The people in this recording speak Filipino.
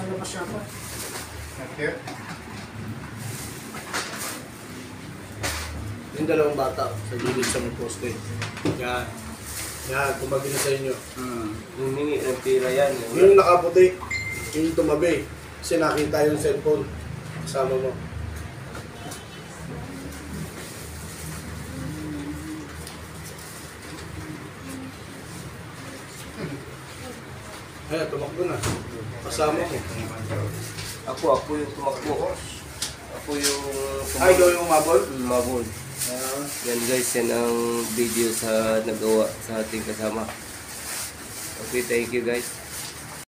Nasa labas yata. Okay. Yung dalawang bata sa gilid sa may poste. Yan. Yan, tumabi na sa inyo. Humingi ng pira yan. Yung nakaputi, yung tumabi. Kasi nakita yung cellphone. Kasama mo. Ayan, tumakbo na. Kasama mo. Ako yung tumakbo. Ako yung Ay, ikaw yung umabol? Mabol. Yan guys, yan ang video sa nagawa sa ating kasama. Okay, thank you guys.